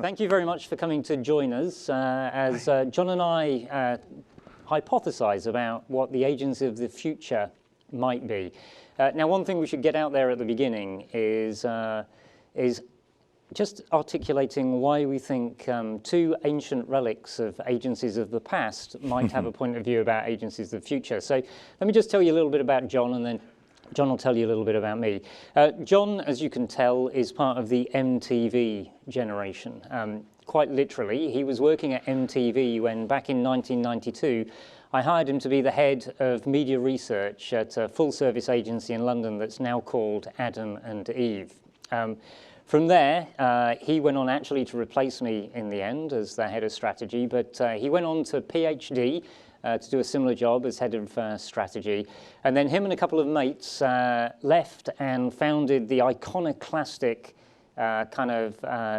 Thank you very much for coming to join us as John and I hypothesize about what the agency of the future might be. Now, one thing we should get out there at the beginning is just articulating why we think two ancient relics of agencies of the past might have a point of view about agencies of the future. So let me just tell you a little bit about John, and then John will tell you a little bit about me. John, as you can tell, is part of the MTV generation. Quite literally, he was working at MTV when, back in 1992, I hired him to be the head of media research at a full-service agency in London that's now called Adam and Eve. From there, he went on actually to replace me in the end as the head of strategy, but he went on to PhD to do a similar job as head of strategy. And then him and a couple of mates left and founded the iconoclastic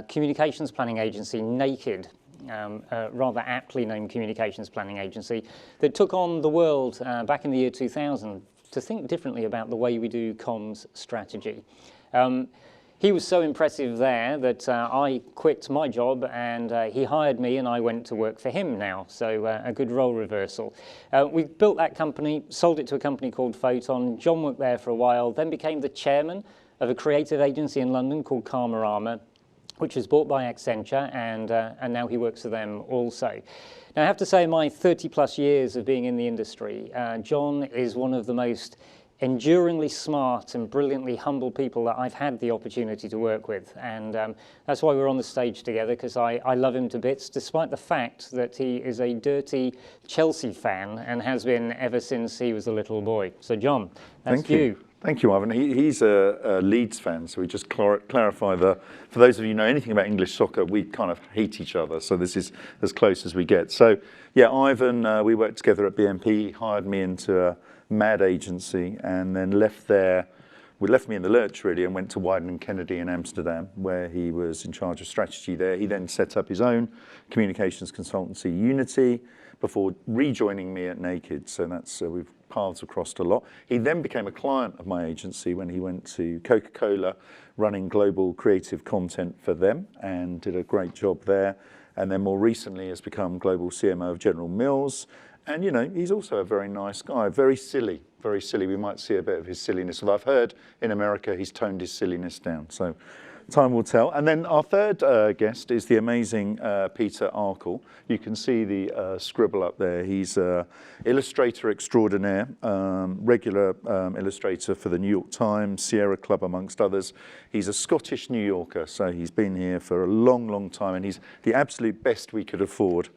communications planning agency, Naked, rather aptly named communications planning agency, that took on the world back in the year 2000 to think differently about the way we do comms strategy. He was so impressive there that I quit my job and he hired me and I went to work for him now, so a good role reversal. We built that company, sold it to a company called Photon. John worked there for a while, then became the chairman of a creative agency in London called Karmarama, which was bought by Accenture, and now he works for them also. Now, I have to say, in my 30-plus years of being in the industry, John is one of the most enduringly smart and brilliantly humble people that I've had the opportunity to work with, and that's why we're on the stage together, because I love him to bits, despite the fact that he is a dirty Chelsea fan and has been ever since he was a little boy. So John, that's you. Thank you, Ivan. He's a Leeds fan, so we just clarify for those of you who know anything about English soccer, we kind of hate each other, so this is as close as we get. So yeah, Ivan, we worked together at BNP. He hired me into a mad agency and then left me in the lurch really, and went to Wieden & Kennedy in Amsterdam, where he was in charge of strategy there. He then set up his own communications consultancy, Unity, before rejoining me at Naked. So that's we've paths crossed a lot. He then became a client of my agency when he went to Coca-Cola, running global creative content for them, and did a great job there. And then more recently has become global CMO of General Mills. And, you know, he's also a very nice guy, very silly, very silly. We might see a bit of his silliness. Although I've heard in America he's toned his silliness down. So time will tell. And then our third guest is the amazing Peter Arkle. You can see the scribble up there. He's an illustrator extraordinaire, regular illustrator for the New York Times, Sierra Club, amongst others. He's a Scottish New Yorker, so he's been here for a long, long time, and he's the absolute best we could afford.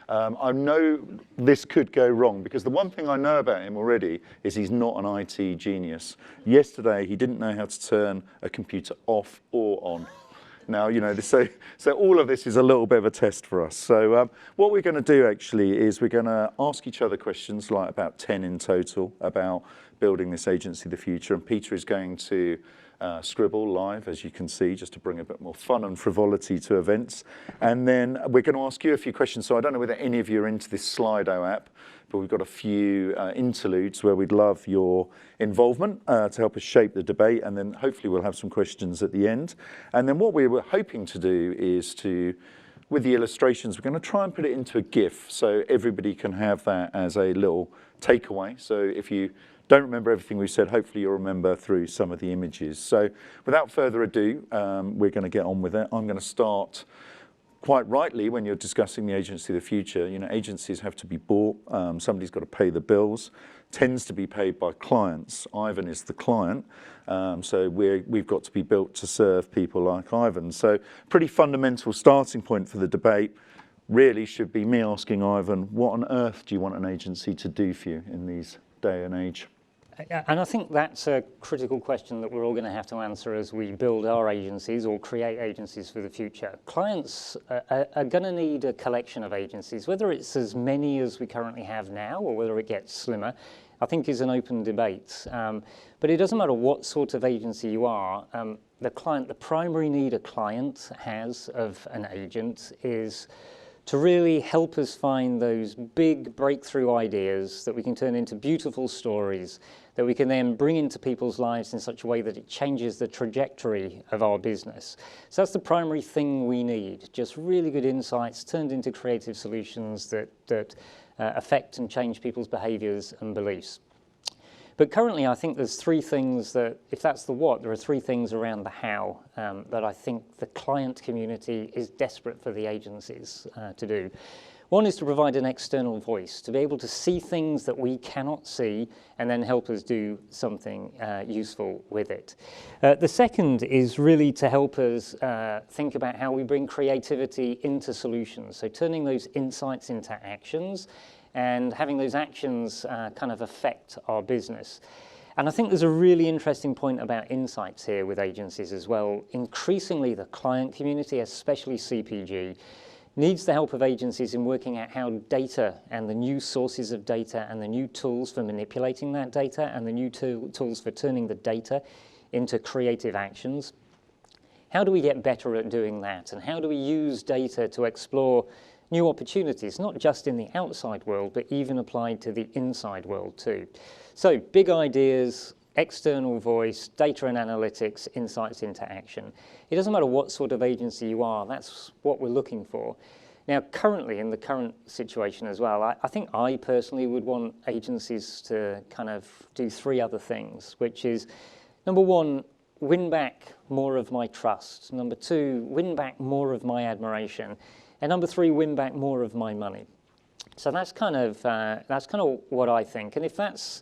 I know this could go wrong, because the one thing I know about him already is he's not an IT genius. Yesterday, he didn't know how to turn a computer off or on. Now, you know, so all of this is a little bit of a test for us. So what we're going to do actually is we're going to ask each other questions, like about 10 in total, about building this agency of the future. And Peter is going to scribble live, as you can see, just to bring a bit more fun and frivolity to events. And then we're going to ask you a few questions. So I don't know whether any of you are into this Slido app, but we've got a few interludes where we'd love your involvement to help us shape the debate. And then hopefully we'll have some questions at the end. And then what we were hoping to do is with the illustrations, we're going to try and put it into a GIF so everybody can have that as a little takeaway. So if you don't remember everything we said, hopefully you'll remember through some of the images. So without further ado, we're going to get on with it. I'm going to start quite rightly when you're discussing the agency of the future. You know, agencies have to be bought. Somebody's got to pay the bills. Tends to be paid by clients. Ivan is the client. So we've got to be built to serve people like Ivan. So pretty fundamental starting point for the debate really should be me asking Ivan, what on earth do you want an agency to do for you in these day and age? And I think that's a critical question that we're all going to have to answer as we build our agencies or create agencies for the future. Clients are going to need a collection of agencies, whether it's as many as we currently have now or whether it gets slimmer, I think is an open debate. But it doesn't matter what sort of agency you are, the primary need a client has of an agent is to really help us find those big breakthrough ideas that we can turn into beautiful stories that we can then bring into people's lives in such a way that it changes the trajectory of our business. So that's the primary thing we need, just really good insights turned into creative solutions that affect and change people's behaviors and beliefs. But currently, I think there's three things that, if that's the what, there are three things around the how that I think the client community is desperate for the agencies to do. One is to provide an external voice, to be able to see things that we cannot see and then help us do something useful with it. The second is really to help us think about how we bring creativity into solutions, so turning those insights into actions and having those actions kind of affect our business. And I think there's a really interesting point about insights here with agencies as well. Increasingly, the client community, especially CPG, needs the help of agencies in working out how data and the new sources of data and the new tools for manipulating that data and the new tools for turning the data into creative actions. How do we get better at doing that? And how do we use data to explore new opportunities, not just in the outside world, but even applied to the inside world too? So big ideas, external voice, data and analytics, insights into action. It doesn't matter what sort of agency you are, that's what we're looking for. Now, currently, in the current situation as well, I think I personally would want agencies to kind of do three other things, which is, number one, win back more of my trust. Number two, win back more of my admiration. And number three, win back more of my money. So that's kind of what I think. And if that's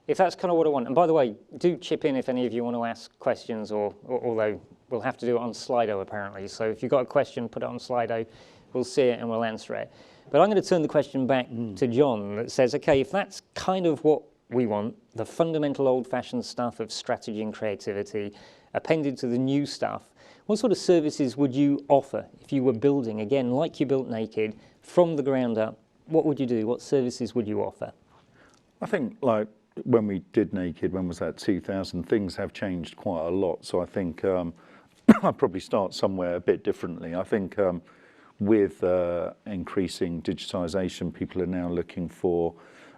kind of what I want, and by the way, do chip in if any of you want to ask questions, or although we'll have to do it on Slido apparently. So if you've got a question, put it on Slido, we'll see it and we'll answer it. But I'm going to turn the question back to John that says, okay, if that's kind of what we want, the fundamental old-fashioned stuff of strategy and creativity appended to the new stuff, what sort of services would you offer if you were building, again, like you built Naked, from the ground up? What would you do? What services would you offer? I think, like, when we did Naked, when was that, 2000, things have changed quite a lot. So I think I'd probably start somewhere a bit differently. I think with increasing digitisation, people are now looking for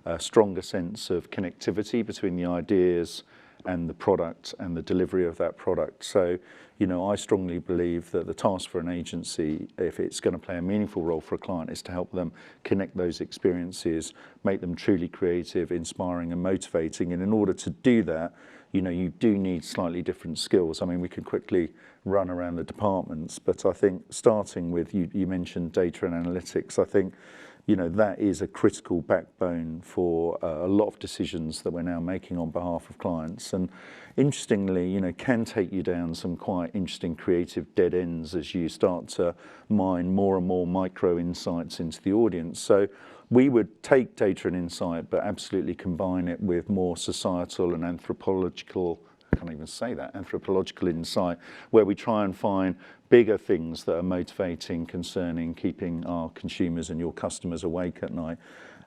a stronger sense of connectivity between the ideas and the product and the delivery of that product. So, you know, I strongly believe that the task for an agency, if it's going to play a meaningful role for a client, is to help them connect those experiences, make them truly creative, inspiring and motivating. And in order to do that, you know, you do need slightly different skills. I mean, we could quickly run around the departments, but I think starting with, you mentioned data and analytics, I think, you know, that is a critical backbone for a lot of decisions that we're now making on behalf of clients. And interestingly, you know, can take you down some quite interesting creative dead ends as you start to mine more and more micro insights into the audience. So we would take data and insight, but absolutely combine it with more societal and anthropological, I can't even say that, anthropological insight, where we try and find bigger things that are motivating, concerning, keeping our consumers and your customers awake at night.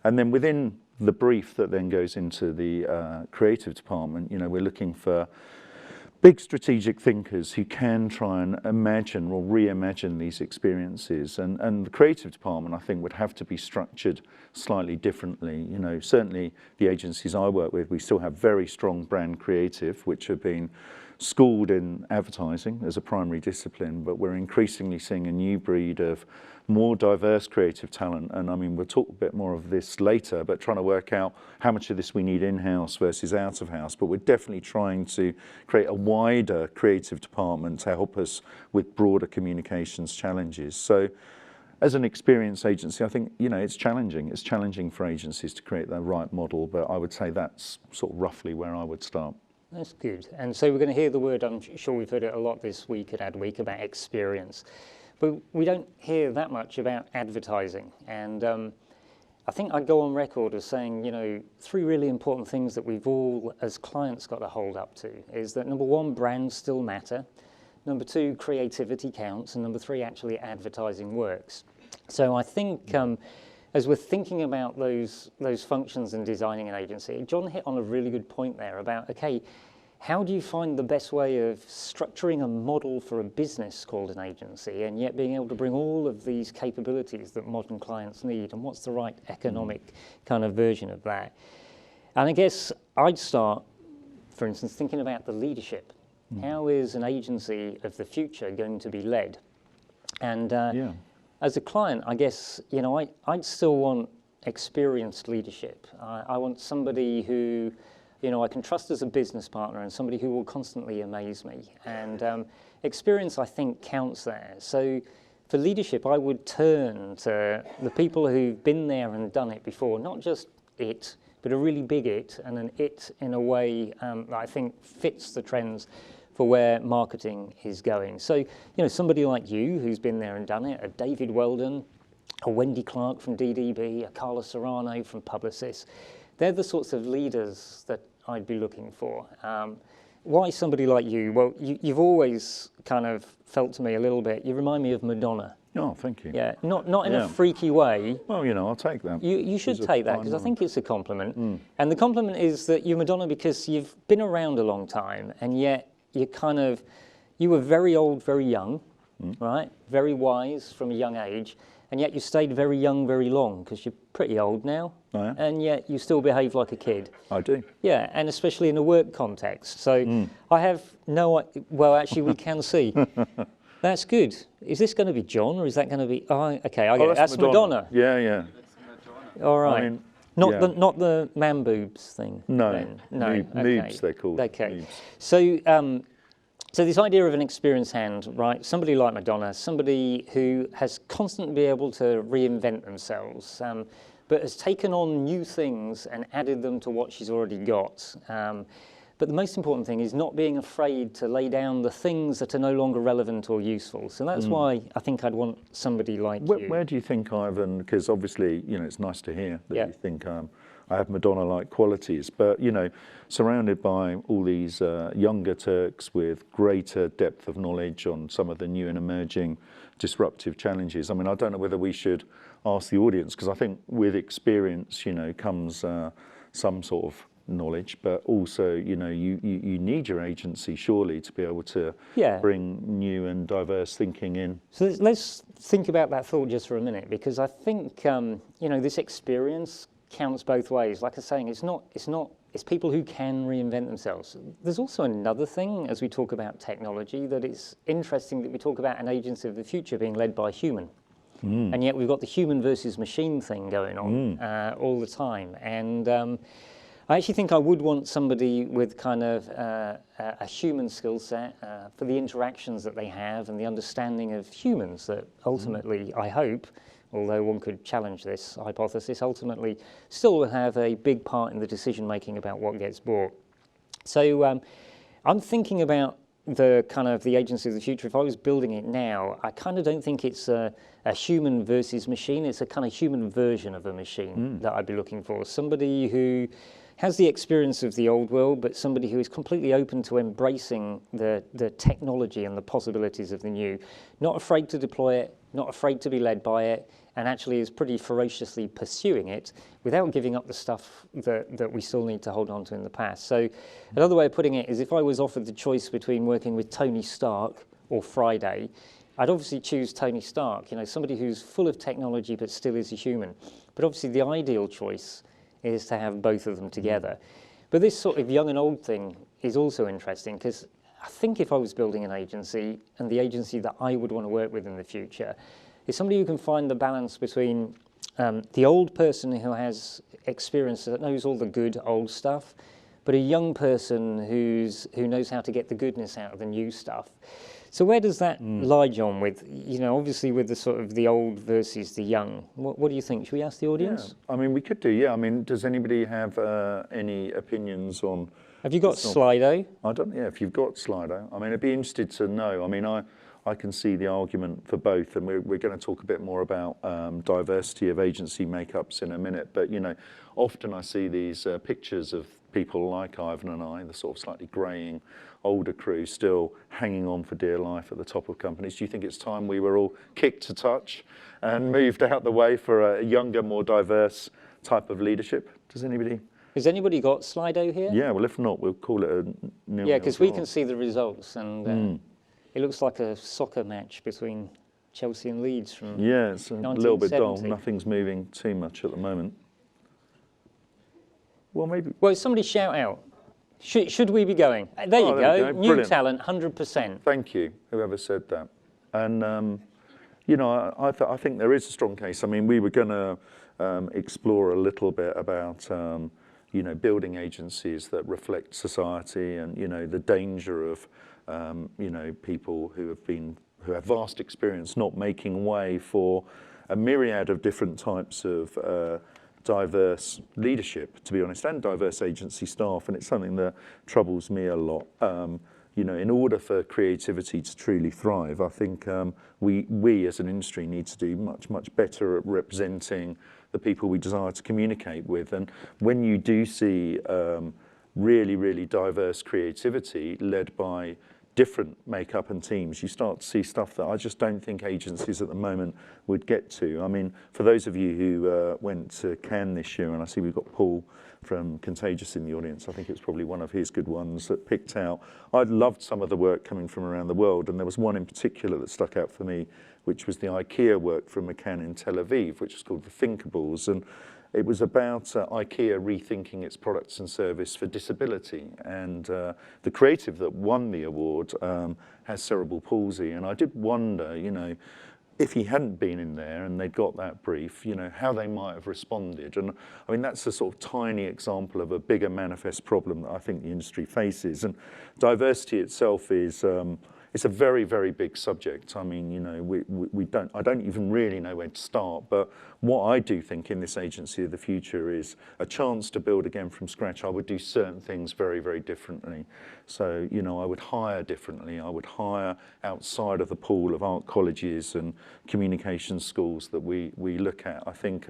And then within the brief that then goes into the creative department, you know, we're looking for big strategic thinkers who can try and imagine or reimagine these experiences. And the creative department, I think, would have to be structured slightly differently. You know, certainly the agencies I work with, we still have very strong brand creative, which have been schooled in advertising as a primary discipline, but we're increasingly seeing a new breed of more diverse creative talent. And I mean, we'll talk a bit more of this later, but trying to work out how much of this we need in-house versus out of house. But we're definitely trying to create a wider creative department to help us with broader communications challenges. So as an experience agency, I think, you know, it's challenging. It's challenging for agencies to create the right model, but I would say that's sort of roughly where I would start. That's good. And so we're going to hear the word, I'm sure we've heard it a lot this week at Adweek, about experience. But we don't hear that much about advertising. And I think I'd go on record as saying, you know, three really important things that we've all, as clients, got to hold up to is that, number one, brands still matter. Number two, creativity counts. And number three, actually advertising works. So I think as we're thinking about those functions and designing an agency, John hit on a really good point there about, okay, how do you find the best way of structuring a model for a business called an agency and yet being able to bring all of these capabilities that modern clients need, and what's the right economic kind of version of that? And I guess I'd start, for instance, thinking about the leadership. How is an agency of the future going to be led? And as a client, I guess, I'd still want experienced leadership. I want somebody who, I can trust as a business partner, and somebody who will constantly amaze me. And experience, I think, counts there. So for leadership, I would turn to the people who've been there and done it before, not just it, but a really big it, and an it in a way that I think fits the trends for where marketing is going. So, somebody like you who's been there and done it, a David Weldon, a Wendy Clark from DDB, a Carla Serrano from Publicis, they're the sorts of leaders that I'd be looking for. Why somebody like you? Well, you've always kind of felt to me a little bit, you remind me of Madonna. Oh, thank you. Yeah, not in a freaky way. Well, I'll take that. You should take that, because I think it's a compliment. And the compliment is that you're Madonna because you've been around a long time, and yet you were very old, very young, right? Very wise from a young age, and yet you stayed very young, very long, because you're pretty old now, and yet you still behave like a kid. I do. Yeah, and especially in a work context. So I have well, actually, we can see. That's good. Is this going to be John, or is that going to be? Oh, okay, I get it. That's Madonna. Yeah. All right. I mean, not the man boobs thing. No, then. noobs they're called. Okay. Noobs. So this idea of an experienced hand, right? Somebody like Madonna, somebody who has constantly been able to reinvent themselves, but has taken on new things and added them to what she's already got. But the most important thing is not being afraid to lay down the things that are no longer relevant or useful. So that's why I think I'd want somebody like you. Where do you think, Ivan, because obviously, it's nice to hear that you think I have Madonna-like qualities, but, surrounded by all these younger Turks with greater depth of knowledge on some of the new and emerging disruptive challenges. I mean, I don't know whether we should ask the audience, because I think with experience, comes some sort of knowledge, but also, you need your agency surely to be able to bring new and diverse thinking in. So let's think about that thought just for a minute, because I think, this experience counts both ways. Like I was saying, it's people who can reinvent themselves. There's also another thing, as we talk about technology, that it's interesting that we talk about an agency of the future being led by a human. And yet we've got the human versus machine thing going on all the time. And I actually think I would want somebody with kind of a human skill set for the interactions that they have and the understanding of humans that ultimately, I hope, although one could challenge this hypothesis, ultimately still will have a big part in the decision making about what gets bought. So I'm thinking about the agency of the future. If I was building it now, I kind of don't think it's a human versus machine. It's a kind of human version of a machine that I'd be looking for. Somebody who has the experience of the old world, but somebody who is completely open to embracing the technology and the possibilities of the new, not afraid to deploy it, not afraid to be led by it, and actually is pretty ferociously pursuing it without giving up the stuff that we still need to hold on to in the past. So another way of putting it is, if I was offered the choice between working with Tony Stark or Friday, I'd obviously choose Tony Stark, somebody who's full of technology but still is a human. But obviously the ideal choice is to have both of them together. But this sort of young and old thing is also interesting, because I think if I was building an agency, and the agency that I would want to work with in the future is somebody who can find the balance between the old person who has experience, that knows all the good old stuff, but a young person who knows how to get the goodness out of the new stuff. So where does that lie, John, with, obviously with the sort of the old versus the young? What do you think? Should we ask the audience? Yeah. I mean, we could do, yeah. I mean, does anybody have any opinions on... Have you got Slido? I don't, yeah, if you've got Slido. I mean, I'd be interested to know. I mean, I can see the argument for both, and we're going to talk a bit more about diversity of agency makeups in a minute. But, often I see these pictures of people like Ivan and I, the sort of slightly greying older crew, still hanging on for dear life at the top of companies. Do you think it's time we were all kicked to touch and moved out the way for a younger, more diverse type of leadership? Does anybody Has anybody got Slido here? Yeah, well, if not, we'll call it a nil. Yeah, because we can see the results, and it looks like a soccer match between Chelsea and Leeds from Yeah, it's a little bit dull. 1970. Nothing's moving too much at the moment. Well, maybe. Well, somebody shout out. Should we be going? There you Oh, there we go. go. New Brilliant. talent, 100%. Thank you, whoever said that. And, you know, I think there is a strong case. I mean, we were going to explore a little bit about, you know, building agencies that reflect society and, you know, the danger of, you know, people who have vast experience not making way for a myriad of different types of diverse leadership, to be honest, and diverse agency staff, and it's something that troubles me a lot. You know, in order for creativity to truly thrive, I think we as an industry need to do much better at representing the people we desire to communicate with. And when you do see really diverse creativity led by different makeup and teams, you start to see stuff that I just don't think agencies at the moment would get to. I mean, for those of you who went to Cannes this year, and I see we've got Paul from Contagious in the audience, I think it's probably one of his good ones that picked out. I loved some of the work coming from around the world, and there was one in particular that stuck out for me, which was the IKEA work from McCann in Tel Aviv, which is called The Thinkables. And it was about IKEA rethinking its products and service for disability. And the creative that won the award has cerebral palsy. And I did wonder, you know, if he hadn't been in there and they'd got that brief, you know, how they might have responded. And I mean, that's a sort of tiny example of a bigger manifest problem that I think the industry faces. And diversity itself is, it's a very big subject. I mean, you know, I don't even really know where to start, but what I do think in this agency of the future is a chance to build again from scratch. I would do certain things very differently. So, you know, I would hire differently. I would hire outside of the pool of art colleges and communication schools that we look at. I think,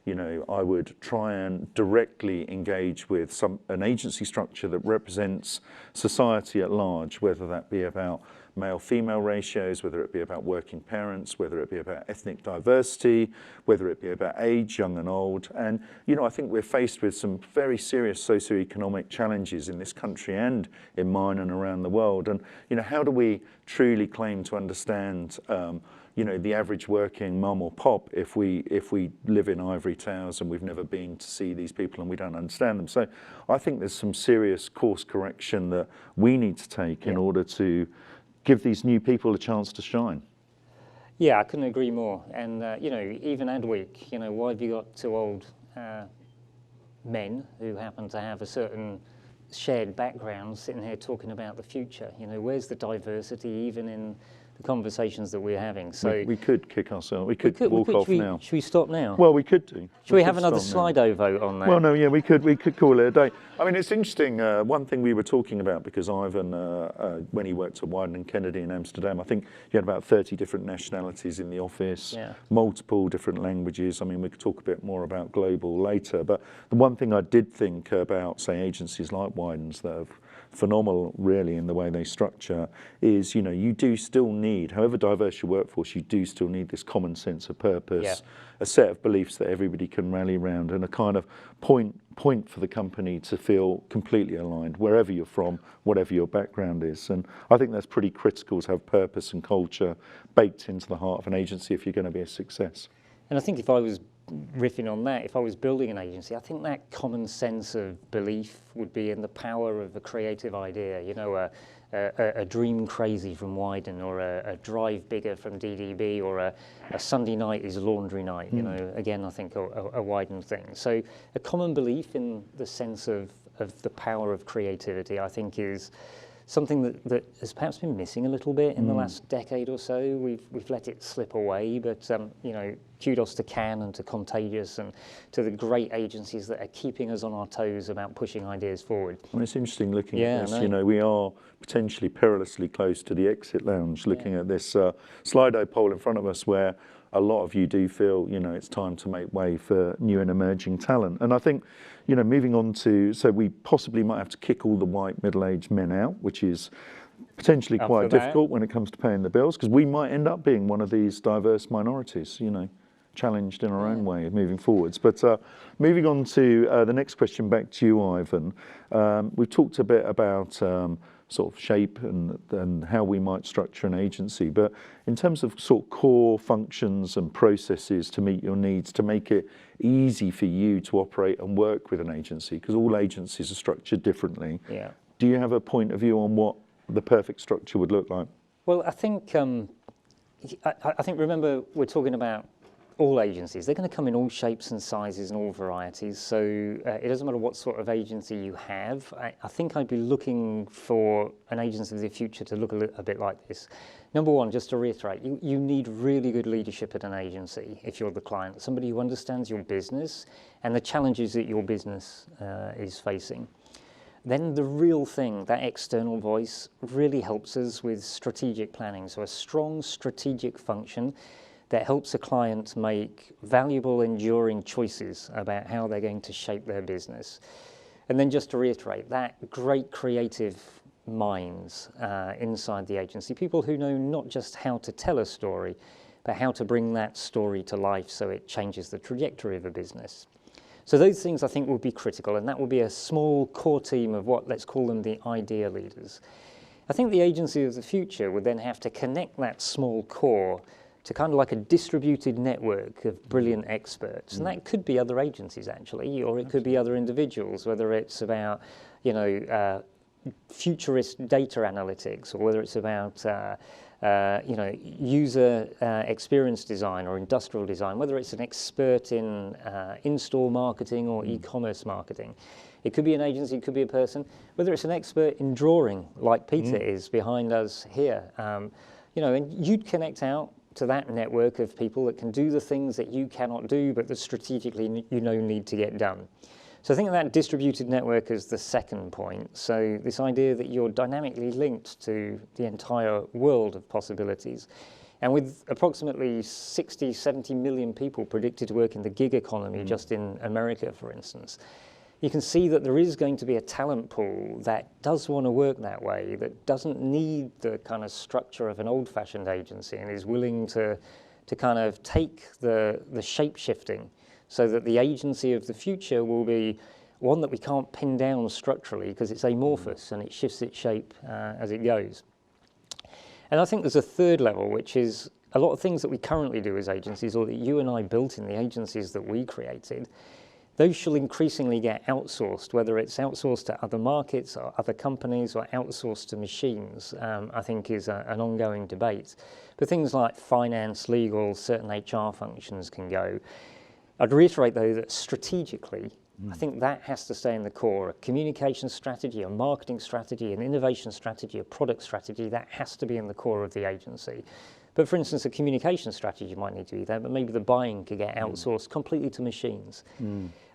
you know, I would try and directly engage with an agency structure that represents society at large, whether that be about male-female ratios, whether it be about working parents, whether it be about ethnic diversity, whether it be about age, young and old. And, you know, I think we're faced with some very serious socioeconomic challenges in this country and in mine and around the world. And, you know, how do we truly claim to understand you know, the average working mum or pop if we live in ivory towers and we've never been to see these people and we don't understand them. So I think there's some serious course correction that we need to take in order to give these new people a chance to shine. Yeah, I couldn't agree more. And, you know, even Adweek, you know, why have you got two old men who happen to have a certain shared background sitting here talking about the future? You know, where's the diversity even in the conversations that we're having? So we could kick ourselves. We could walk off now. Should we stop now? Well, we could do. Should we have another Slido vote on that? Well, no, yeah, we could call it a day. I mean, it's interesting. One thing we were talking about, because Ivan, when he worked at Wieden and Kennedy in Amsterdam, I think you had about 30 different nationalities in the office, multiple different languages. I mean, we could talk a bit more about global later. But the one thing I did think about, say, agencies like Wieden's that have phenomenal really in the way they structure is, you know, you do still need, however diverse your workforce, you do still need this common sense of purpose, a set of beliefs that everybody can rally around, and a kind of point for the company to feel completely aligned wherever you're from, whatever your background is. And I think that's pretty critical to have purpose and culture baked into the heart of an agency if you're going to be a success. And I think if I was riffing on that, if I was building an agency, I think that common sense of belief would be in the power of a creative idea. You know, a dream crazy from Wieden, or a drive bigger from DDB, or a Sunday night is laundry night. You know, again, I think a Wieden thing. So a common belief in the sense of the power of creativity, I think, is something that has perhaps been missing a little bit in the last decade or so. We've let it slip away, but you know, kudos to Cannes and to Contagious and to the great agencies that are keeping us on our toes about pushing ideas forward. Well, it's interesting looking at this. You know, we are potentially perilously close to the exit lounge looking at this Slido poll in front of us, where a lot of you do feel, you know, it's time to make way for new and emerging talent. And I think, you know, moving on to, so we possibly might have to kick all the white middle-aged men out, which is potentially quite difficult when it comes to paying the bills, because we might end up being one of these diverse minorities, you know. challenged in our own way of moving forwards. But moving on to the next question, back to you, Ivan. We've talked a bit about sort of shape and how we might structure an agency, but in terms of sort of core functions and processes to meet your needs, to make it easy for you to operate and work with an agency, because all agencies are structured differently. Yeah. Do you have a point of view on what the perfect structure would look like? Well, I think remember we're talking about all agencies. They're going to come in all shapes and sizes and all varieties. So it doesn't matter what sort of agency you have. I think I'd be looking for an agency of the future to look a bit like this. Number one, just to reiterate, you need really good leadership at an agency if you're the client, somebody who understands your business and the challenges that your business is facing. Then the real thing, that external voice, really helps us with strategic planning. So a strong strategic function that helps a client make valuable, enduring choices about how they're going to shape their business. And then just to reiterate, that great creative minds inside the agency, people who know not just how to tell a story, but how to bring that story to life so it changes the trajectory of a business. So those things I think will be critical, and that will be a small core team of what, let's call them the idea leaders. I think the agency of the future would then have to connect that small core to kind of like a distributed network of brilliant experts. And that could be other agencies actually, or it could be other individuals, whether it's about, futurist data analytics, or whether it's about user experience design or industrial design, whether it's an expert in in-store marketing or e-commerce marketing. It could be an agency, it could be a person, whether it's an expert in drawing, like Peter is behind us here. And you'd connect out to that network of people that can do the things that you cannot do, but that strategically need to get done. So I think that distributed network is the second point. So this idea that you're dynamically linked to the entire world of possibilities. And with approximately 60, 70 million people predicted to work in the gig economy just in America, for instance, you can see that there is going to be a talent pool that does want to work that way, that doesn't need the kind of structure of an old-fashioned agency and is willing to kind of take the shape-shifting, so that the agency of the future will be one that we can't pin down structurally because it's amorphous and it shifts its shape as it goes. And I think there's a third level, which is a lot of things that we currently do as agencies, or that you and I built in the agencies that we created, those shall increasingly get outsourced, whether it's outsourced to other markets or other companies or outsourced to machines, I think is an ongoing debate. But things like finance, legal, certain HR functions can go. I'd reiterate, though, that strategically, I think that has to stay in the core. A communication strategy, a marketing strategy, an innovation strategy, a product strategy, that has to be in the core of the agency. But for instance, a communication strategy might need to be there, but maybe the buying could get outsourced completely to machines.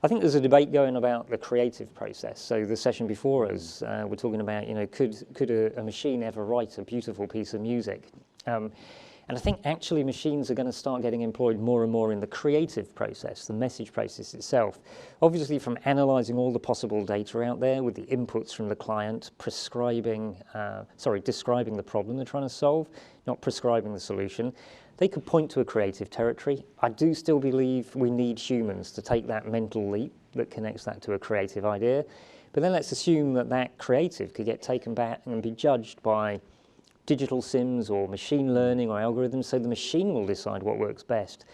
I think there's a debate going about the creative process. So the session before us, we're talking about, could a machine ever write a beautiful piece of music? And I think actually machines are going to start getting employed more and more in the creative process, the message process itself. Obviously from analysing all the possible data out there with the inputs from the client, describing the problem they're trying to solve, not prescribing the solution. They could point to a creative territory. I do still believe we need humans to take that mental leap that connects that to a creative idea. But then let's assume that creative could get taken back and be judged by digital sims or machine learning or algorithms, so the machine will decide what works best.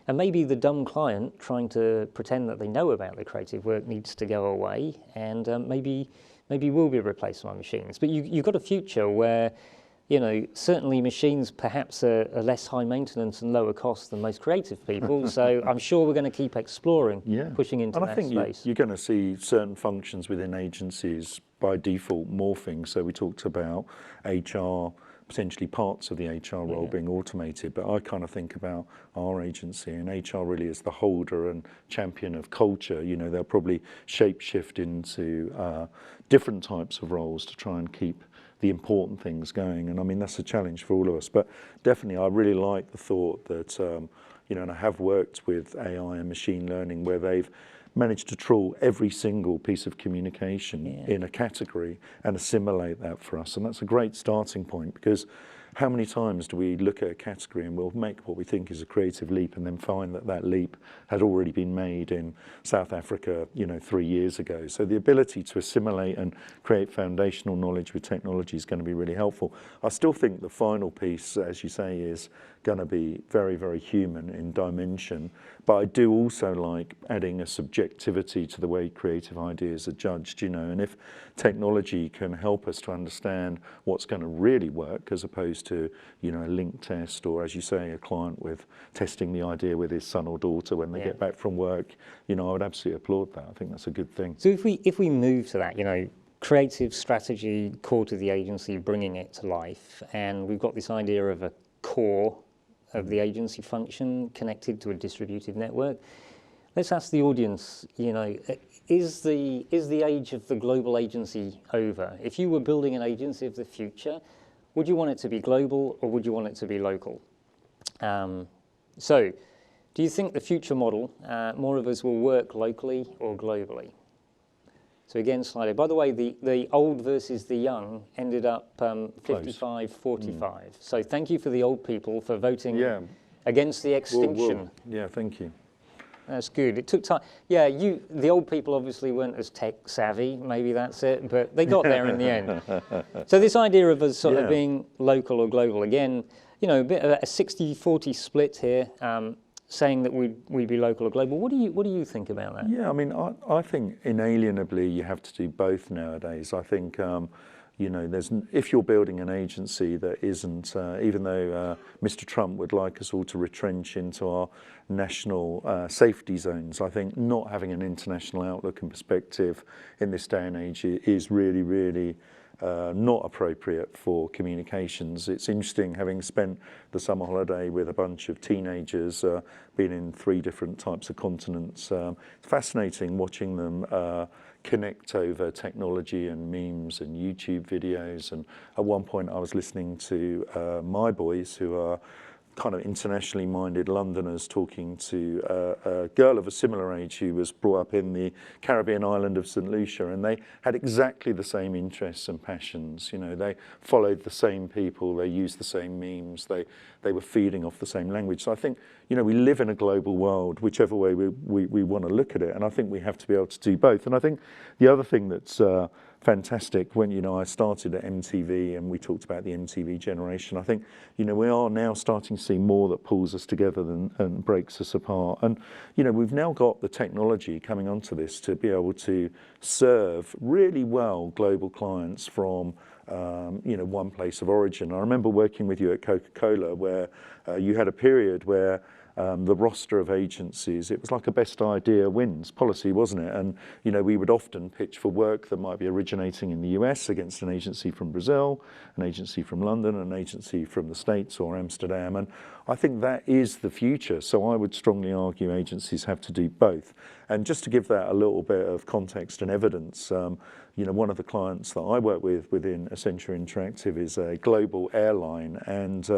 And maybe the dumb client trying to pretend that they know about the creative work needs to go away, and maybe will be replaced by machines. But you've got a future where, certainly machines perhaps are less high maintenance and lower cost than most creative people. So I'm sure we're going to keep exploring, pushing into that space. And I think you're going to see certain functions within agencies by default morphing. So we talked about HR, potentially parts of the HR role being automated, but I kind of think about our agency, and HR really is the holder and champion of culture. They'll probably shape shift into different types of roles to try and keep the important things going. And I mean, that's a challenge for all of us, but definitely I really like the thought that, and I have worked with AI and machine learning where they've managed to trawl every single piece of communication in a category and assimilate that for us. And that's a great starting point, because how many times do we look at a category and we'll make what we think is a creative leap and then find that that leap had already been made in South Africa, 3 years ago. So the ability to assimilate and create foundational knowledge with technology is going to be really helpful. I still think the final piece, as you say, is going to be very, very human in dimension. But I do also like adding a subjectivity to the way creative ideas are judged, and if technology can help us to understand what's going to really work as opposed to, a link test, or as you say, a client with testing the idea with his son or daughter when they get back from work, I would absolutely applaud that. I think that's a good thing. So if we move to that, creative strategy core to the agency, bringing it to life, and we've got this idea of a core of the agency function connected to a distributed network. Let's ask the audience, is the age of the global agency over? If you were building an agency of the future, would you want it to be global or would you want it to be local? So, do you think the future model, more of us will work locally or globally? So again, Slido. By the way, the old versus the young ended up 55-45. So thank you for the old people for voting against the extinction. Yeah, thank you. That's good. It took time. Yeah, the old people obviously weren't as tech savvy, maybe that's it, but they got there in the end. So this idea of us sort of being local or global, again, a bit of a 60-40 split here, saying that we'd be local or global. What do you think about that? Yeah, I mean, I think inalienably you have to do both nowadays. I think, if you're building an agency that isn't, even though Mr. Trump would like us all to retrench into our national safety zones, I think not having an international outlook and perspective in this day and age is really, really not appropriate for communications. It's interesting, having spent the summer holiday with a bunch of teenagers, been in 3 different types of continents. It's fascinating watching them connect over technology and memes and YouTube videos. And at one point I was listening to my boys, who are kind of internationally minded Londoners, talking to a girl of a similar age who was brought up in the Caribbean island of St. Lucia, and they had exactly the same interests and passions. They followed the same people, they used the same memes, they were feeding off the same language. So I think, we live in a global world, whichever way we want to look at it, and I think we have to be able to do both. And I think the other thing that's fantastic, when I started at MTV and we talked about the MTV generation, I think we are now starting to see more that pulls us together and breaks us apart. And we've now got the technology coming onto this to be able to serve really well global clients from one place of origin. I remember working with you at Coca-Cola, where you had a period where the roster of agencies, it was like a best idea wins policy, wasn't it? And we would often pitch for work that might be originating in the US against an agency from Brazil, an agency from London, an agency from the States or Amsterdam. And I think that is the future. So I would strongly argue agencies have to do both. And just to give that a little bit of context and evidence, one of the clients that I work with within Accenture Interactive is a global airline, and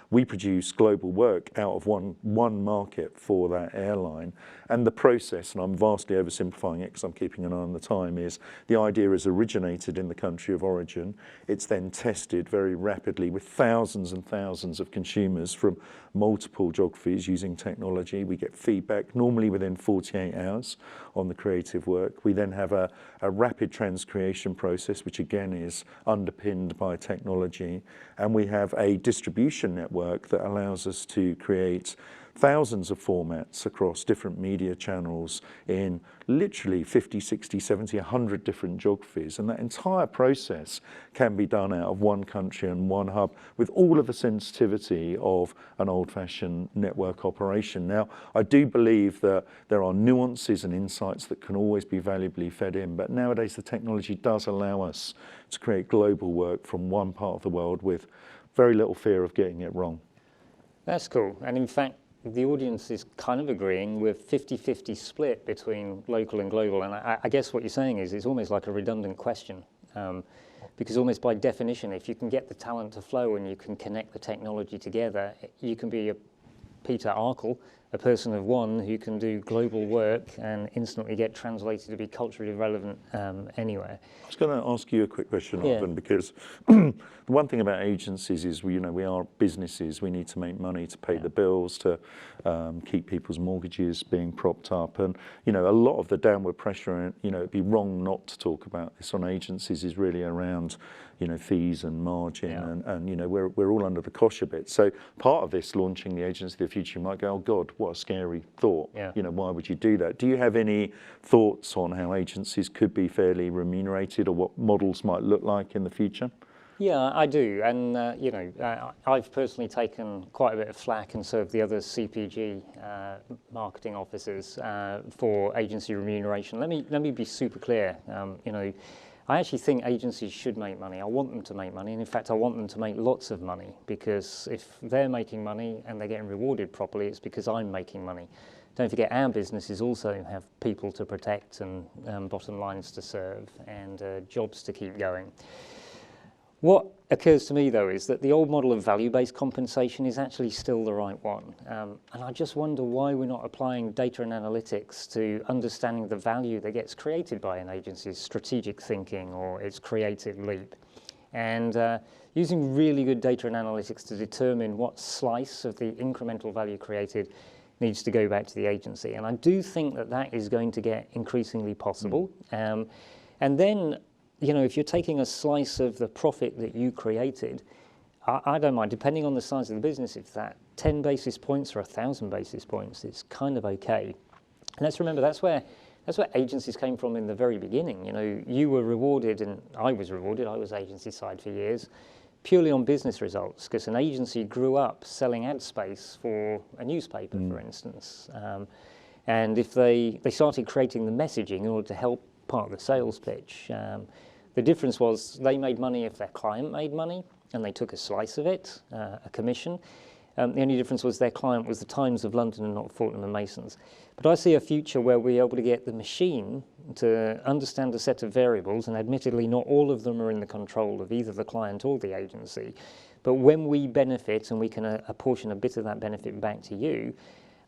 we produce global work out of one market for that airline. And the process, and I'm vastly oversimplifying it because I'm keeping an eye on the time, is the idea is originated in the country of origin. It's then tested very rapidly with thousands and thousands of consumers from multiple geographies using technology. We get feedback normally within 48 hours on the creative work. We then have a rapid transcreation process, which again is underpinned by technology. And we have a distribution network that allows us to create thousands of formats across different media channels in literally 50, 60, 70, 100 different geographies. And that entire process can be done out of one country and one hub with all of the sensitivity of an old-fashioned network operation. Now, I do believe that there are nuances and insights that can always be valuably fed in, but nowadays the technology does allow us to create global work from one part of the world with very little fear of getting it wrong. That's cool. And in fact, the audience is kind of agreeing with 50-50 split between local and global. And I guess what you're saying is it's almost like a redundant question. Because almost by definition, if you can get the talent to flow and you can connect the technology together, you can be a Peter Arkle a person of one who can do global work and instantly get translated to be culturally relevant anywhere. I was going to ask you a quick question, Yeah. Ivan, because the one thing about agencies is we are businesses. We need to make money to pay the bills, to keep people's mortgages being propped up, and a lot of the downward pressure. And it'd be wrong not to talk about this on agencies is really around fees and margin, and we're all under the cosh a bit. So part of this launching the agency of the future, you might go, oh God, what a scary thought. Yeah. Why would you do that? Do you have any thoughts on how agencies could be fairly remunerated, or what models might look like in the future? Yeah, I do, and I've personally taken quite a bit of flack, and so have the other CPG marketing officers for agency remuneration. Let me be super clear. I actually think agencies should make money. I want them to make money, and in fact, I want them to make lots of money, because if they're making money and they're getting rewarded properly, it's because I'm making money. Don't forget, our businesses also have people to protect and bottom lines to serve and jobs to keep going. What occurs to me, though, is that the old model of value-based compensation is actually still the right one. And I just wonder why we're not applying data and analytics to understanding the value that gets created by an agency's strategic thinking or its creative leap. And using really good data and analytics to determine what slice of the incremental value created needs to go back to the agency. And I do think that that is going to get increasingly possible. And then, if you're taking a slice of the profit that you created, I don't mind, depending on the size of the business, if that 10 basis points or 1,000 basis points, it's kind of okay. And let's remember, that's where agencies came from in the very beginning. You were rewarded, and I was rewarded, I was agency side for years, purely on business results, because an agency grew up selling ad space for a newspaper, for instance. And if they started creating the messaging in order to help part of the sales pitch, the difference was they made money if their client made money, and they took a slice of it, a commission. The only difference was their client was the Times of London and not Fortnum and Masons. But I see a future where we're able to get the machine to understand a set of variables, and admittedly not all of them are in the control of either the client or the agency. But when we benefit and we can apportion a bit of that benefit back to you,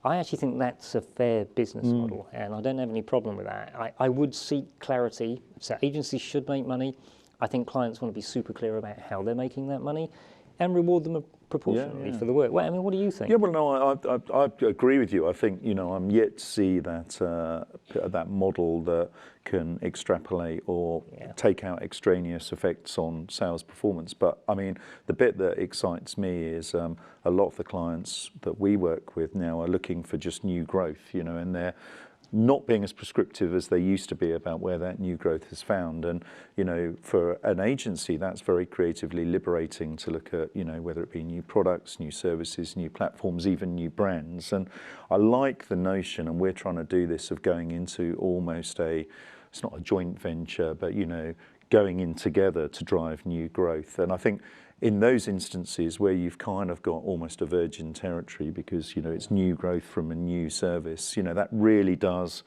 I actually think that's a fair business model, and I don't have any problem with that. I would seek clarity. So agencies should make money. I think clients want to be super clear about how they're making that money and reward them proportionately for the work. Well, I mean, what do you think? Yeah, well, no, I agree with you. I think, I'm yet to see that model that can extrapolate or take out extraneous effects on sales performance. But I mean, the bit that excites me is a lot of the clients that we work with now are looking for just new growth, and they're not being as prescriptive as they used to be about where that new growth is found. And, for an agency, that's very creatively liberating to look at, whether it be new products, new services, new platforms, even new brands. And I like the notion, and we're trying to do this, of going into almost it's not a joint venture, but, going in together to drive new growth. And I think in those instances where you've kind of got almost a virgin territory because, it's new growth from a new service, that really does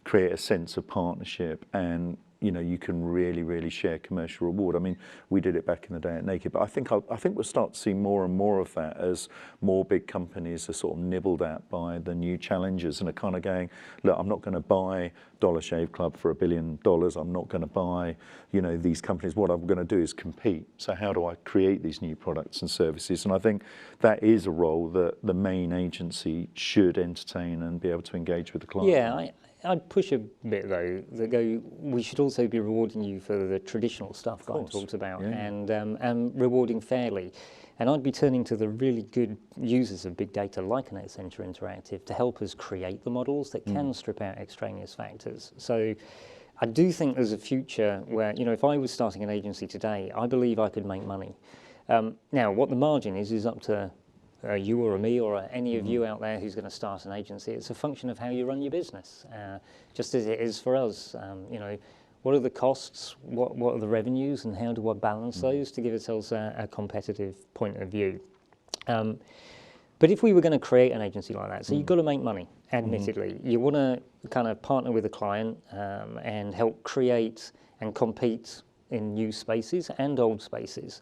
create a sense of partnership, and, you can really, really share commercial reward. I mean, we did it back in the day at Naked, but I think we'll start to see more and more of that as more big companies are sort of nibbled at by the new challengers and are kind of going, look, I'm not going to buy Dollar Shave Club for $1 billion. I'm not going to buy, these companies. What I'm going to do is compete. So how do I create these new products and services? And I think that is a role that the main agency should entertain and be able to engage with the client. Yeah, I'd push a bit, though, we should also be rewarding you for the traditional stuff that I talked about, and rewarding fairly. And I'd be turning to the really good users of big data like an Accenture Interactive to help us create the models that can strip out extraneous factors. So I do think there's a future where, if I was starting an agency today, I believe I could make money. Now, what the margin is up to you or me or any of you out there who's going to start an agency. It's a function of how you run your business, just as it is for us. What are the costs, what are the revenues, and how do I balance those to give ourselves a competitive point of view? But if we were going to create an agency like that, so you've got to make money, admittedly. You want to kind of partner with a client and help create and compete in new spaces and old spaces.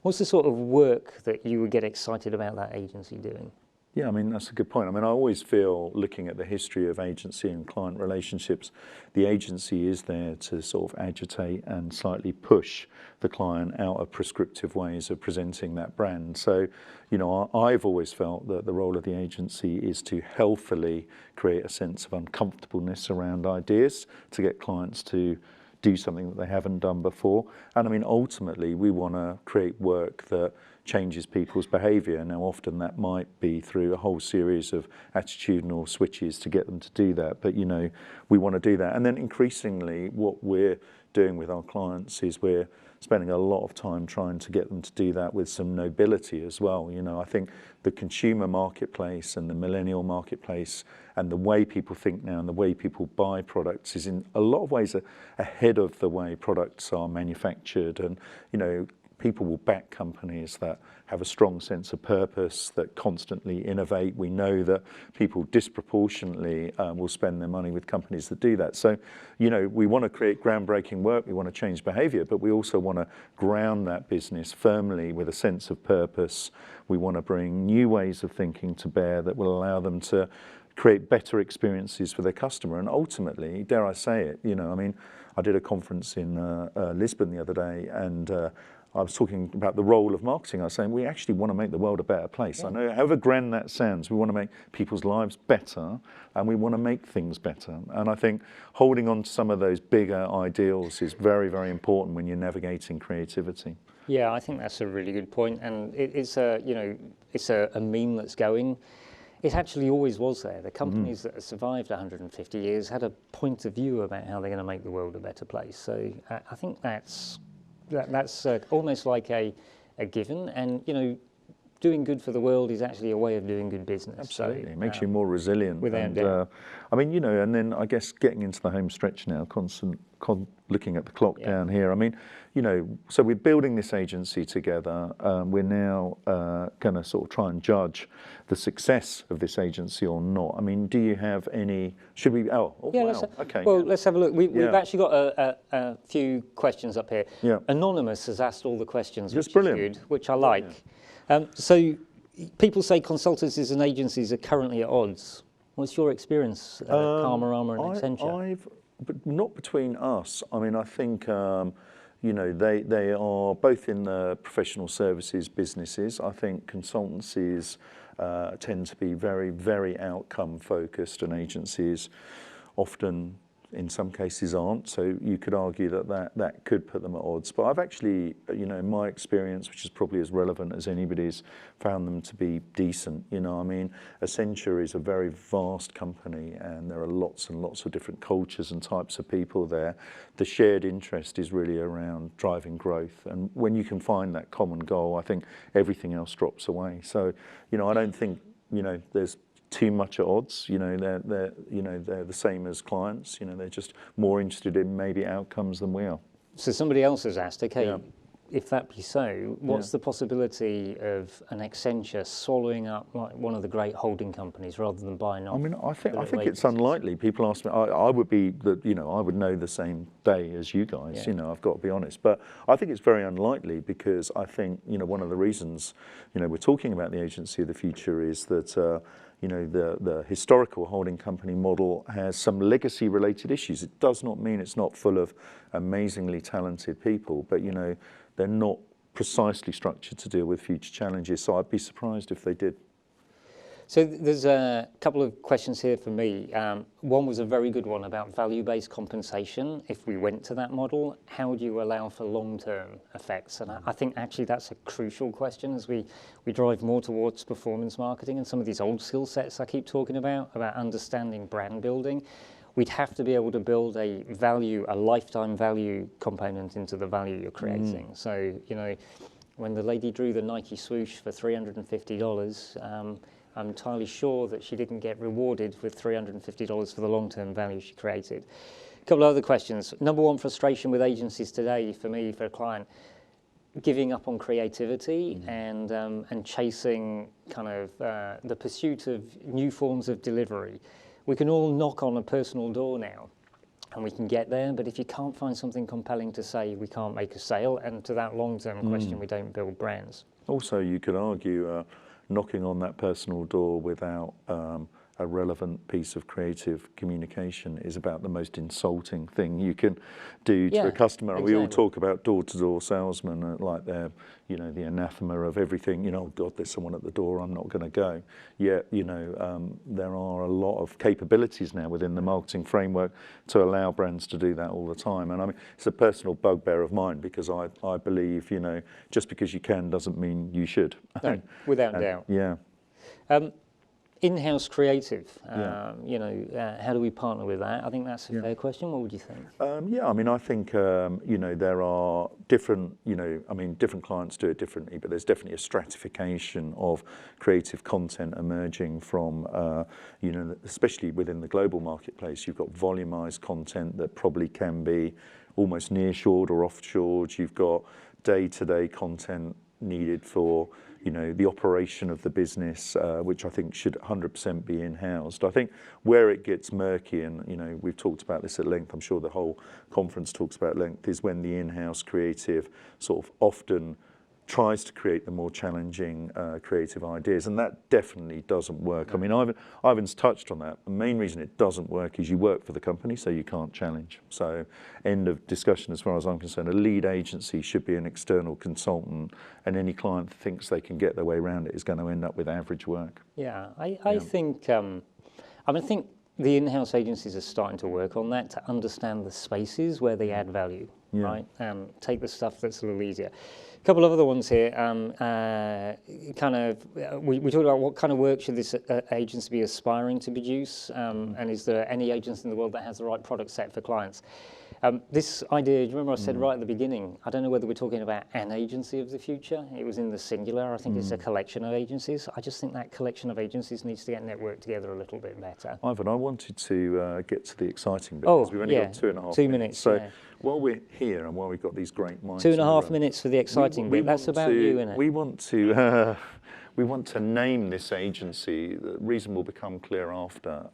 What's the sort of work that you would get excited about that agency doing? Yeah, I mean, that's a good point. I mean, I always feel, looking at the history of agency and client relationships, the agency is there to sort of agitate and slightly push the client out of prescriptive ways of presenting that brand. So, you know, I've always felt that the role of the agency is to healthily create a sense of uncomfortableness around ideas, to get clients to do something that they haven't done before. And I mean, ultimately, we want to create work that changes people's behaviour. Now, often that might be through a whole series of attitudinal switches to get them to do that. But, you know, we want to do that. And then increasingly, what we're doing with our clients is we're spending a lot of time trying to get them to do that with some nobility as well. You know, I think the consumer marketplace and the millennial marketplace and the way people think now and the way people buy products is in a lot of ways ahead of the way products are manufactured. And, you know, people will back companies that have a strong sense of purpose, that constantly innovate. We know that people disproportionately will spend their money with companies that do that. So, you know, we want to create groundbreaking work, we want to change behavior, but we also want to ground that business firmly with a sense of purpose. We want to bring new ways of thinking to bear that will allow them to create better experiences for their customer. And ultimately, dare I say it, you know, I mean, I did a conference in Lisbon the other day, and I was talking about the role of marketing. I was saying we actually want to make the world a better place. Yeah. I know, however grand that sounds, we want to make people's lives better, and we want to make things better. And I think holding on to some of those bigger ideals is very, very important when you're navigating creativity. Yeah, I think that's a really good point, and it's a, you know, it's a meme that's going. It actually always was there. The companies that have survived 150 years had a point of view about how they're going to make the world a better place. So I think that's almost like a given, and you know, doing good for the world is actually a way of doing good business. Absolutely, so, it makes you more resilient. Without doubt. I mean, you know, and then I guess getting into the home stretch now, looking at the clock down here. I mean, you know, so we're building this agency together. We're now going to sort of try and judge the success of this agency or not. I mean, do you have any? Should we? Oh yeah, wow. Okay. Well, let's have a look. We've actually got a few questions up here. Yeah. Anonymous has asked all the questions, That's which brilliant. is good, which I like. So people say consultancies and agencies are currently at odds. What's your experience at Karmarama and Accenture? But not between us. I mean, I think, you know, they are both in the professional services businesses. I think consultancies tend to be very, very outcome focused, and agencies often, in some cases, aren't. So you could argue that could put them at odds. But I've actually, you know, in my experience, which is probably as relevant as anybody's, found them to be decent. You know, I mean, Accenture is a very vast company, and there are lots and lots of different cultures and types of people there. The shared interest is really around driving growth. And when you can find that common goal, I think everything else drops away. So, you know, I don't think, you know, there's too much at odds. You know, they're the same as clients. You know, they're just more interested in maybe outcomes than we are. So somebody else has asked, okay, if that be so, what's the possibility of an Accenture swallowing up like one of the great holding companies rather than buying off? I mean, I think it's unlikely. People ask me, I would be you know, I would know the same day as you guys. You know, I've got to be honest, but I think it's very unlikely, because I think, you know, one of the reasons, you know, we're talking about the agency of the future is that you know, the historical holding company model has some legacy related issues. It does not mean it's not full of amazingly talented people, but, you know, they're not precisely structured to deal with future challenges. So I'd be surprised if they did. So there's a couple of questions here for me. One was a very good one about value-based compensation. If we went to that model, how do you allow for long-term effects? And I think actually that's a crucial question as we drive more towards performance marketing and some of these old skill sets I keep talking about understanding brand building. We'd have to be able to build a lifetime value component into the value you're creating. So, you know, when the lady drew the Nike swoosh for $350, I'm entirely sure that she didn't get rewarded with $350 for the long-term value she created. A couple of other questions. Number one, frustration with agencies today, for me, for a client, giving up on creativity and chasing kind of the pursuit of new forms of delivery. We can all knock on a personal door now, and we can get there, but if you can't find something compelling to say, we can't make a sale, and to that long-term question, we don't build brands. Also, you could argue, knocking on that personal door without a relevant piece of creative communication is about the most insulting thing you can do to a customer. Exactly. We all talk about door-to-door salesmen like they're, you know, the anathema of everything. You know, oh God, there's someone at the door, I'm not going to go. Yet, you know, there are a lot of capabilities now within the marketing framework to allow brands to do that all the time. And I mean, it's a personal bugbear of mine because I believe, you know, just because you can doesn't mean you should. No, without doubt. Yeah. In-house creative, you know, how do we partner with that? I think that's a fair question. What would you think? Yeah, I mean, I think, you know, there are different, you know, I mean, different clients do it differently, but there's definitely a stratification of creative content emerging from, you know, especially within the global marketplace. You've got volumized content that probably can be almost nearshored or offshored. You've got day-to-day content needed for, you know, the operation of the business, which I think should 100% be in-housed. I think where it gets murky, and, you know, we've talked about this at length, I'm sure the whole conference talks about at length, is when the in-house creative sort of often tries to create the more challenging creative ideas, and that definitely doesn't work. I mean, Ivan's touched on that. The main reason it doesn't work is you work for the company, so you can't challenge. So, end of discussion as far as I'm concerned. A lead agency should be an external consultant, and any client that thinks they can get their way around it is going to end up with average work. Yeah, I think, I mean, I think the in-house agencies are starting to work on that, to understand the spaces where they add value, right? Take the stuff that's a little easier. A couple of other ones here. We talked about what kind of work should this agency be aspiring to produce, and is there any agency in the world that has the right product set for clients? This idea, do you remember I said right at the beginning, I don't know whether we're talking about an agency of the future. It was in the singular. I think it's a collection of agencies. I just think that collection of agencies needs to get networked together a little bit better. Ivan, I wanted to get to the exciting bit, because we've only got 2.5 minutes. So while we're here and while we've got these great minds, 2.5 minutes for the exciting bit. That's about you, isn't it? We want to name this agency. The reason will become clear after.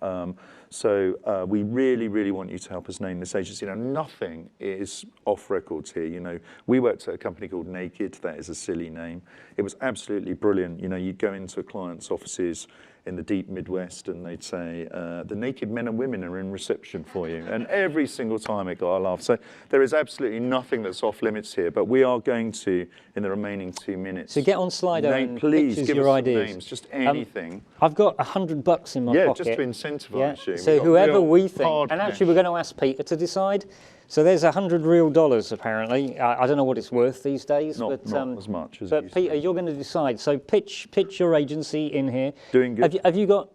So we really, really want you to help us name this agency. Now, nothing is off records here. You know, we worked at a company called Naked. That is a silly name. It was absolutely brilliant. You know, you'd go into a client's offices in the deep Midwest and they'd say, the naked men and women are in reception for you. And every single time it got a laugh. So there is absolutely nothing that's off limits here, but we are going to, in the remaining 2 minutes. So get on Slido and please pictures give your us ideas. Names, just anything. I've got $100 in my pocket. Yeah, just to incentivise you. So whoever we think, and actually we're going to ask Peter to decide. So there's $100 real apparently. I don't know what it's worth these days, not as much as. But Peter, you're going to decide. So pitch your agency in here. Doing good. Have you got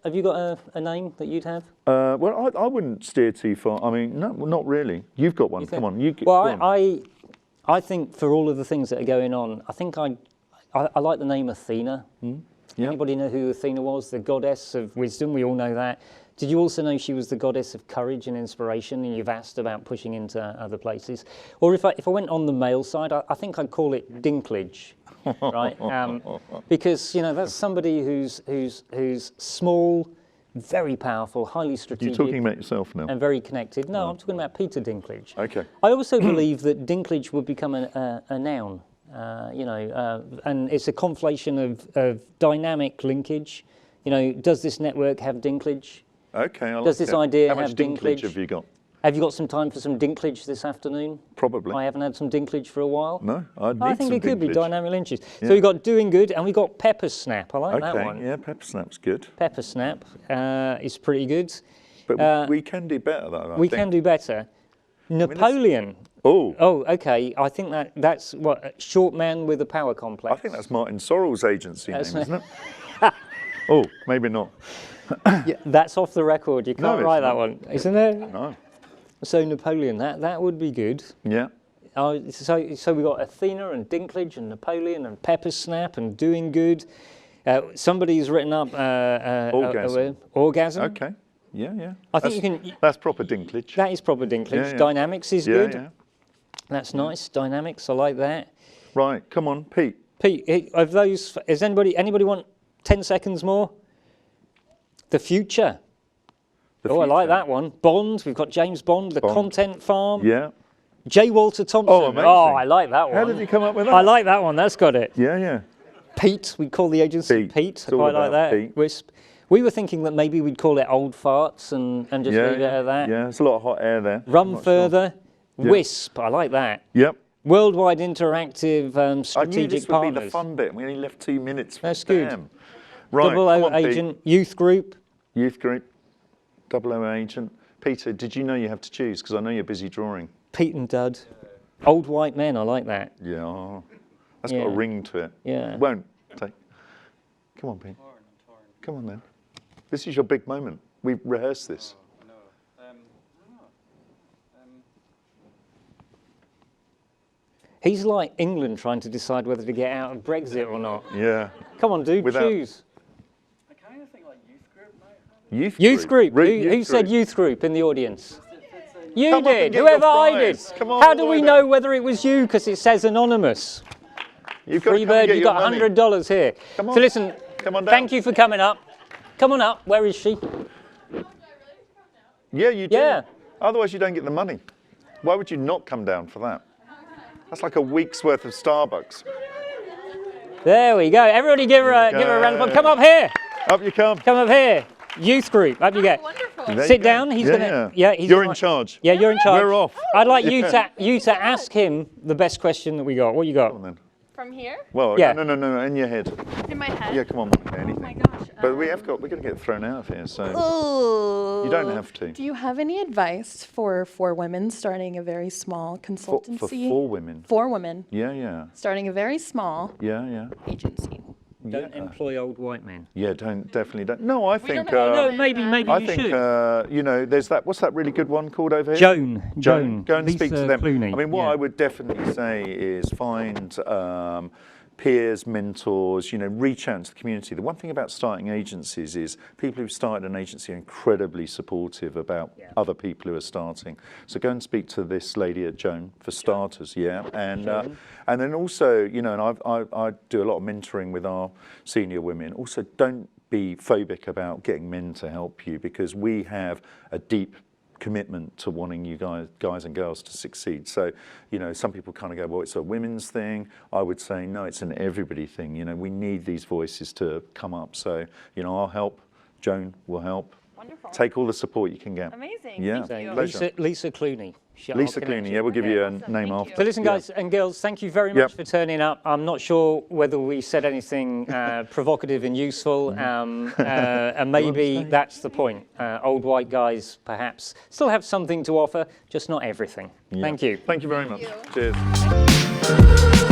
a name that you'd have? Well, I wouldn't steer too far. I mean, no, not really. You've got one. Come on, I think for all of the things that are going on, I think I like the name Athena. Anybody know who Athena was? The goddess of wisdom. We all know that. Did you also know she was the goddess of courage and inspiration? And you've asked about pushing into other places. Or if I went on the male side, I think I'd call it Dinklage, right? Because you know that's somebody who's small, very powerful, highly strategic. You're talking about yourself now. And very connected. No, I'm talking about Peter Dinklage. Okay. I also believe that Dinklage would become a noun. And it's a conflation of dynamic linkage. You know, does this network have Dinklage? Okay, Does this idea have have dinklage have you got? Have you got some time for some Dinklage this afternoon? Probably. I haven't had some Dinklage for a while. No, I think it could be dynamic linkages. Yeah. So we've got Doing Good and we've got Pepper Snap. I like that one. Yeah, Pepper Snap's good. Pepper Snap is pretty good. But we can do better, though. We can do better. Napoleon. Oh, okay. I think that's what, a short man with a power complex. I think that's Martin Sorrell's agency name, isn't it? Oh, maybe not. Yeah, that's off the record. You can't write that one, isn't it? No. So Napoleon, that would be good. Yeah. So we got Athena and Dinklage and Napoleon and Pepper Snap and Doing Good. Somebody's written up Orgasm. Okay. Yeah. I think you can. That's proper Dinklage. That is proper Dinklage. Yeah. Dynamics is good. Yeah. That's nice. Dynamics, I like that. Right, come on, Pete. Pete, of those, is anybody want 10 seconds more? The Future. I like that one. Bond, we've got James Bond, The Content Farm. Yeah. J. Walter Thompson. Oh, amazing. Oh, I like that one. How did you come up with that? I like that one, that's got it. Yeah. Pete, we call the agency Pete. It's I all quite like about that. Pete. Wisp. We were thinking that maybe we'd call it Old Farts and just leave it at that. Yeah, there's a lot of hot air there. Run I'm not further. Yeah. Wisp, I like that. Sure. Yep. Worldwide interactive I knew strategic this would partners. be the fun bit. We only left 2 minutes. That's good. Damn. Right, Double come O on, Pete. agent, youth group. Youth group, double O agent. Peter, did you know you have to choose? Because I know you're busy drawing. Pete and Dud. Old white men, I like that. Yeah. That's got Yeah. a ring to it. Yeah. It won't take. Come on, Pete. Come on then. This is your big moment. We've rehearsed this. He's like England trying to decide whether to get out of Brexit or not. Yeah. Come on, dude, Without- choose. I kind of think like youth group might have. Youth group. Re- Who said youth group in the audience? You Come up and did. get Whoever your I did. prize. Come on, How all do the we way know down. whether it was you? Because it says anonymous. You've got to come and Freebird, get you your got money. $100 here. Come on. So listen, Come on down. thank you for coming up. Come on up. Where is she? Yeah, you do. Yeah. Otherwise, you don't get the money. Why would you not come down for that? That's like a week's worth of Starbucks. There we go. Everybody give her a round of applause. Come up here. Up you come. Come up here. Youth group. Up you get. Wonderful. There you Sit go. down. He's gonna. Yeah, he's You're gonna- in charge. Yeah, you're in charge. We're off. I'd like you to ask him the best question that we got. What you got? Come on then. From here? Well, Yeah. no, in your head. In my head? Yeah, come on, anything. Oh my gosh. But we're going to get thrown out of here, so Ooh. you don't have to. Do you have any advice for women starting a very small consultancy? For 4 women. 4 women Yeah. starting a very small Yeah. agency. Don't employ old white men. Yeah, definitely don't. No, I think. No, maybe I you think should. there's that. What's that really good one called over here? Joan. Go and speak to Lisa them. Clooney. I mean, what Yeah. I would definitely say is find peers, mentors. Reach out to the community. The one thing about starting agencies is people who've started an agency are incredibly supportive about other people who are starting. So go and speak to this lady at Joan for starters. Yeah, and then also, and I do a lot of mentoring with our senior women. Also, don't be phobic about getting men to help you, because we have a deep commitment to wanting you guys and girls to succeed. So, some people kind of go, well, it's a women's thing. I would say, no, it's an everybody thing. We need these voices to come up. So, I'll help. Joan will help. Wonderful. Take all the support you can get. Amazing. Yeah. Thank you. Pleasure. Lisa Clooney. Lisa Clooney, yeah, we'll give you a Awesome, name thank after. you. So listen, guys and girls, thank you very much Yep. for turning up. I'm not sure whether we said anything provocative and useful, and maybe that's the point. Old white guys perhaps still have something to offer, just not everything. Yeah. Thank you. Thank you very much. you. Cheers.